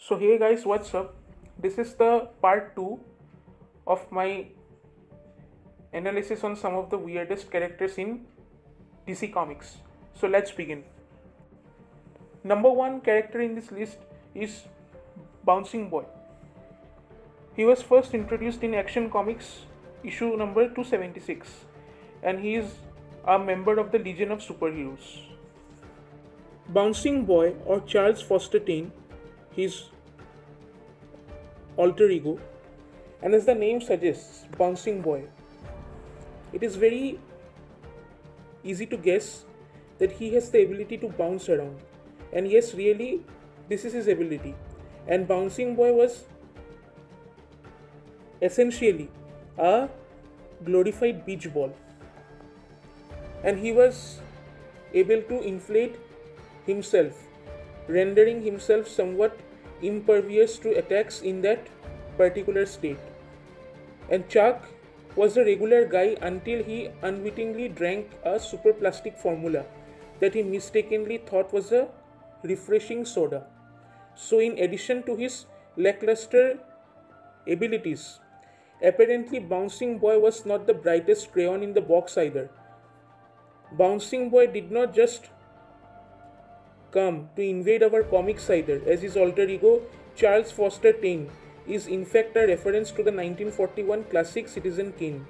So hey guys, what's up? This is the part 2 of my analysis on some of the weirdest characters in DC Comics. So let's begin. Number 1 character in this list is Bouncing Boy. He was first introduced in Action Comics issue number 276 and he is a member of the Legion of Superheroes. Bouncing Boy or Charles Foster Kane, his alter ego, and as the name suggests, Bouncing Boy, it is very easy to guess that he has the ability to bounce around. And yes, really, this is his ability. And Bouncing Boy was essentially a glorified beach ball. And he was able to inflate himself, rendering himself somewhat impervious to attacks in that particular state. And Chuck was a regular guy until he unwittingly drank a super plastic formula that he mistakenly thought was a refreshing soda. So, in addition to his lackluster abilities, apparently Bouncing Boy was not the brightest crayon in the box either. Bouncing Boy did not just come to invade our comics either, as his alter ego Charles Foster Kane is in fact a reference to the 1941 classic Citizen Kane,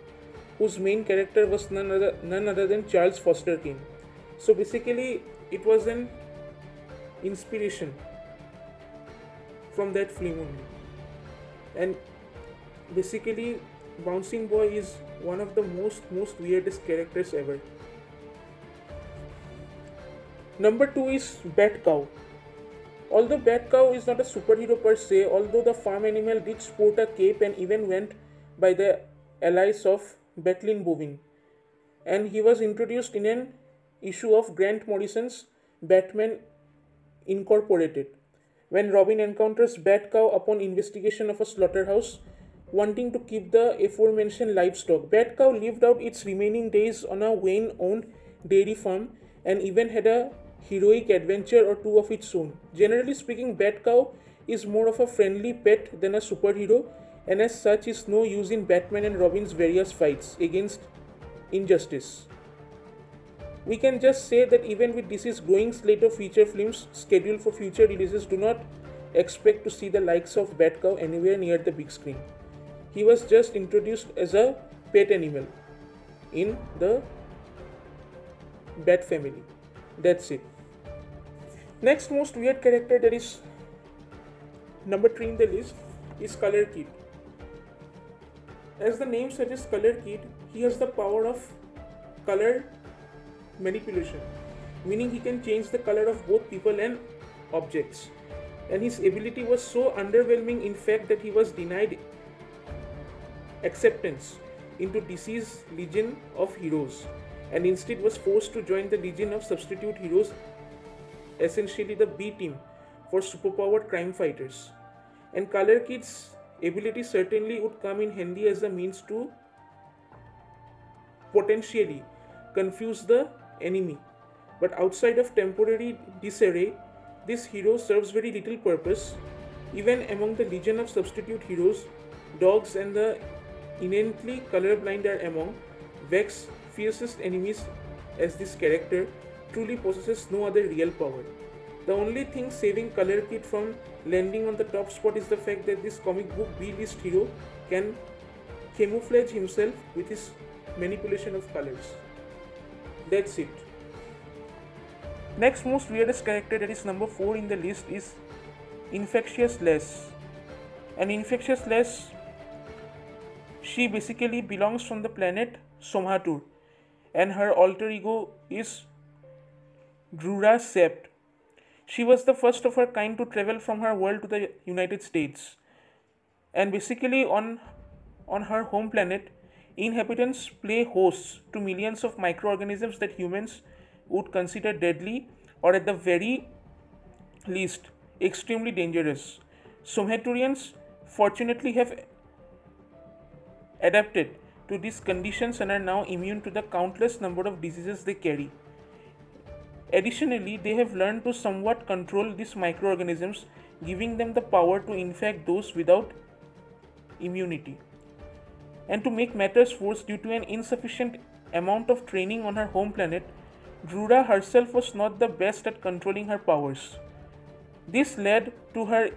whose main character was none other than Charles Foster Kane. So basically, it was an inspiration from that film only. And basically, Bouncing Boy is one of the most weirdest characters ever. Number 2 is Bat Cow. Although Bat Cow is not a superhero per se, although the farm animal did sport a cape and even went by the alias of Batlin Bovin, and he was introduced in an issue of Grant Morrison's Batman Incorporated, when Robin encounters Bat Cow upon investigation of a slaughterhouse wanting to keep the aforementioned livestock. Bat Cow lived out its remaining days on a Wayne-owned dairy farm and even had a heroic adventure or two of its own. Generally speaking, Bat Cow is more of a friendly pet than a superhero, and as such is no use in Batman and Robin's various fights against injustice. We can just say that even with DC's growing slate of feature films scheduled for future releases, do not expect to see the likes of Bat Cow anywhere near the big screen. He was just introduced as a pet animal in the Bat family. That's it. Next most weird character, that is number 3 in the list, is Color Kid. As the name suggests, Color Kid, he has the power of color manipulation, meaning he can change the color of both people and objects. And his ability was so underwhelming, in fact, that he was denied acceptance into DC's Legion of Heroes and instead was forced to join the Legion of Substitute Heroes, essentially the B team for superpowered crime fighters. And Color Kid's ability certainly would come in handy as a means to potentially confuse the enemy. But outside of temporary disarray, this hero serves very little purpose. Even among the Legion of Substitute Heroes, dogs and the innately colorblind are among Vex's fiercest enemies, as this character truly possesses no other real power. The only thing saving Color Kid from landing on the top spot is the fact that this comic book B-list hero can camouflage himself with his manipulation of colors. That's it. Next most weirdest character, that is number 4 in the list, is Infectious Lass. And Infectious Lass, she basically belongs from the planet Somhatur, and her alter ego is Drura Sept. She was the first of her kind to travel from her world to the United States. And basically on her home planet, inhabitants play hosts to millions of microorganisms that humans would consider deadly or at the very least extremely dangerous. Somhaturians fortunately have adapted to these conditions and are now immune to the countless number of diseases they carry. Additionally, they have learned to somewhat control these microorganisms giving them the power to infect those without immunity. And to make matters worse, due to an insufficient amount of training on her home planet, Drura herself was not the best at controlling her powers. This led to her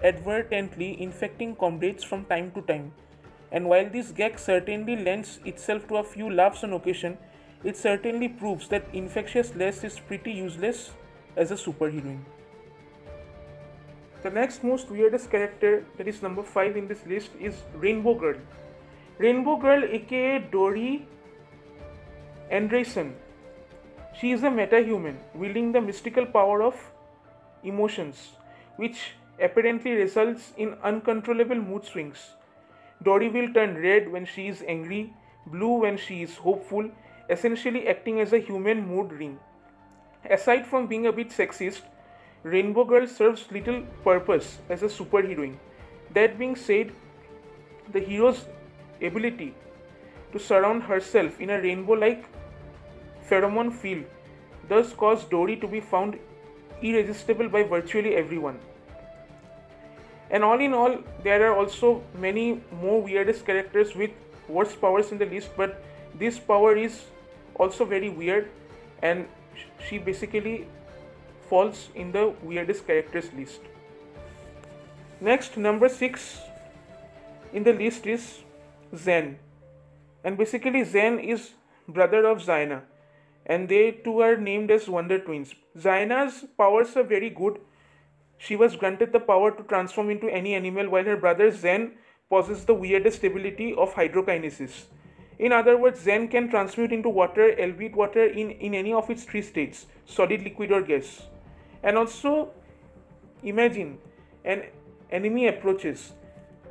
inadvertently infecting comrades from time to time. And while this gag certainly lends itself to a few laughs on occasion, it certainly proves that infectious Les is pretty useless as a superheroine. The next most weirdest character, that is number 5 in this list, is Rainbow Girl. Rainbow Girl, aka Dori Andreessen. She is a metahuman wielding the mystical power of emotions, which apparently results in uncontrollable mood swings. Dory will turn red when she is angry, blue when she is hopeful, essentially acting as a human mood ring. Aside from being a bit sexist, Rainbow Girl serves little purpose as a superheroine. That being said, the hero's ability to surround herself in a rainbow-like pheromone field does cause Dory to be found irresistible by virtually everyone. And all in all, there are also many more weirdest characters with worse powers in the list, but this power is also very weird, and she basically falls in the weirdest characters list. Next, number 6 in the list is Zen. And basically Zen is brother of Zaina, and they two are named as Wonder Twins. Zaina's powers are very good. She was granted the power to transform into any animal, while her brother Zen possesses the weirdest ability of hydrokinesis. In other words, Zen can transmute into water, albeit water in any of its 3 states, solid, liquid or gas. And also, imagine an enemy approaches.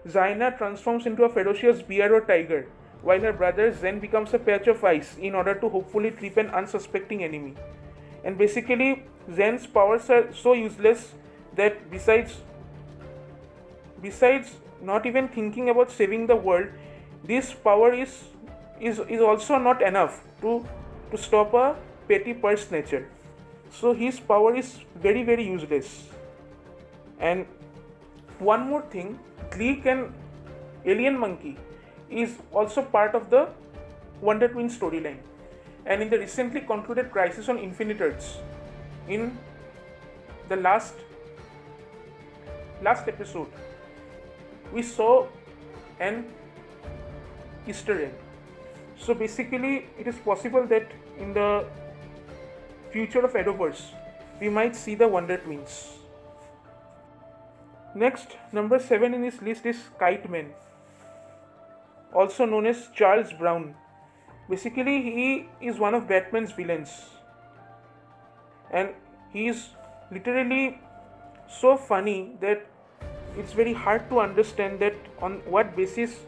Zaina transforms into a ferocious bear or tiger, while her brother Zen becomes a patch of ice in order to hopefully trip an unsuspecting enemy. And basically, Zen's powers are so useless that besides not even thinking about saving the world, this power is also not enough to stop a petty purse snatcher. So his power is very, very useless. And one more thing, Gleek and Alien Monkey is also part of the Wonder Twins storyline. And in the recently concluded Crisis on Infinite Earths, in the last episode, we saw an Easter egg. So basically, it is possible that in the future of Arrowverse, we might see the Wonder Twins. Next, number 7 in this list is Kite Man, also known as Charles Brown. Basically, he is one of Batman's villains, and he is literally so funny that it's very hard to understand that on what basis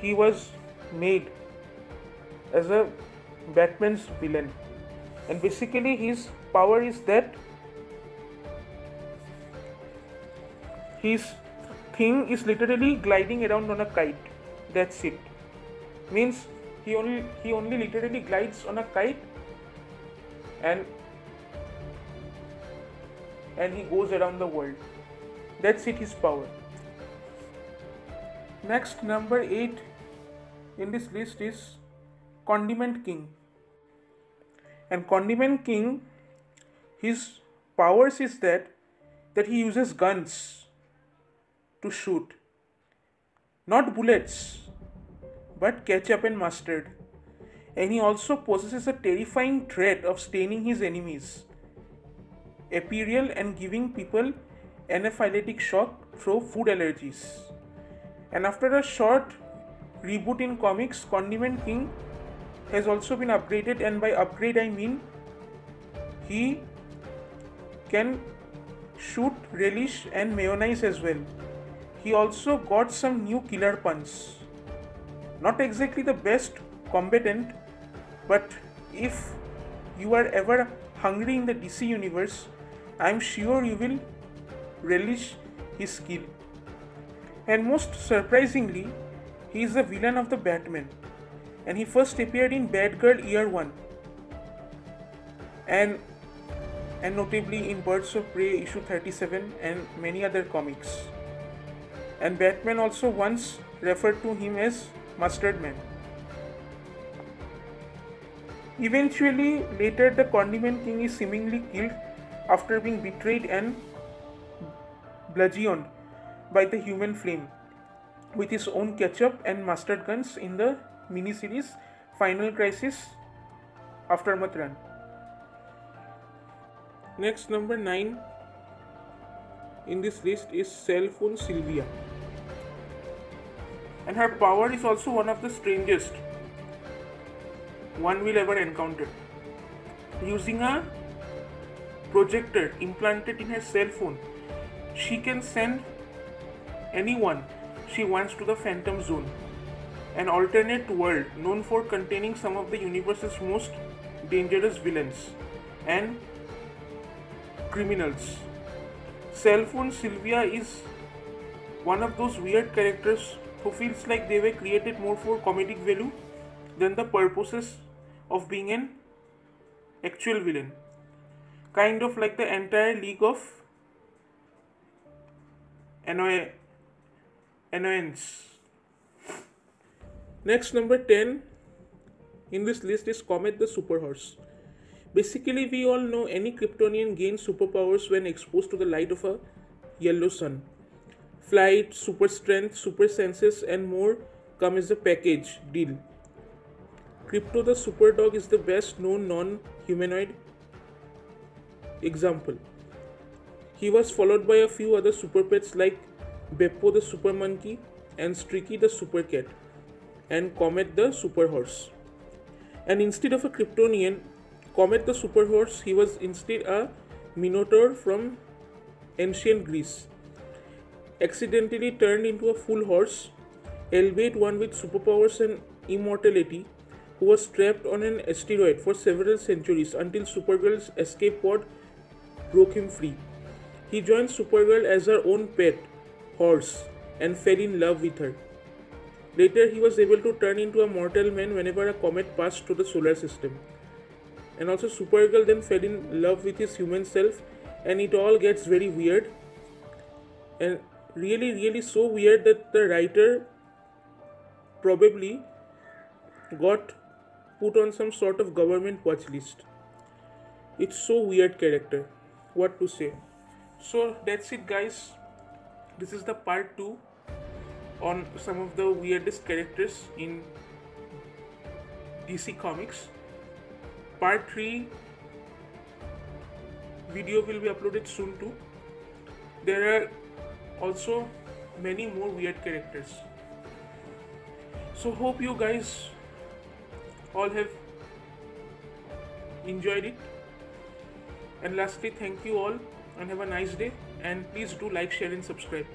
he was made as a Batman's villain. And basically his power is that his thing is literally gliding around on a kite. That's it. Means he only literally glides on a kite and he goes around the world. That's it, his power. Next, number 8 in this list is Condiment King. And Condiment King, his powers is that he uses guns to shoot. Not bullets, but ketchup and mustard. And he also possesses a terrifying threat of staining his enemies, ethereal, and giving people anaphylactic shock through food allergies. And after a short reboot in comics, Condiment King has also been upgraded, and by upgrade I mean he can shoot relish and mayonnaise as well. He also got some new killer puns. Not exactly the best combatant, but if you are ever hungry in the DC universe, I am sure you will relish his skill. And most surprisingly, he is the villain of the Batman, and he first appeared in Batgirl Year 1. And and notably in Birds of Prey issue 37 and many other comics. And Batman also once referred to him as Mustard Man. Eventually, later the Condiment King is seemingly killed after being betrayed and bludgeoned by the Human Flame with his own ketchup and mustard guns in the miniseries Final Crisis Aftermath run. Next, number 9 in this list is Cell Phone Sylvia. And her power is also one of the strangest one will ever encounter. Using a projector implanted in her cell phone, she can send anyone she wants to the Phantom Zone, an alternate world known for containing some of the universe's most dangerous villains and criminals. Cell Phone Sylvia is one of those weird characters who feels like they were created more for comedic value than the purposes of being an actual villain. Kind of like the entire League of Annoyance. Next, number 10 in this list is Comet the Super Horse. Basically, we all know any Kryptonian gains superpowers when exposed to the light of a yellow sun. Flight, super strength, super senses, and more come as a package deal. Krypto the Super Dog is the best known non-humanoid example. He was followed by a few other super pets like Beppo the Super Monkey and Streaky the Super Cat and Comet the Super Horse. And instead of a Kryptonian, Comet the Super Horse, he was instead a Minotaur from ancient Greece, accidentally turned into a full horse, albeit one with superpowers and immortality, who was trapped on an asteroid for several centuries until Supergirl's escape pod broke him free. He joined Supergirl as her own pet horse and fell in love with her. Later, he was able to turn into a mortal man whenever a comet passed through the solar system. And also, Supergirl then fell in love with his human self, and it all gets very weird. And really so weird that the writer probably got put on some sort of government watch list. It's so weird character. What to say? So that's it, guys. This is the part 2 on some of the weirdest characters in DC Comics. Part 3 video will be uploaded soon too. There are also many more weird characters. So hope you guys all have enjoyed it. And lastly, thank you all and have a nice day, and please do like, share and subscribe.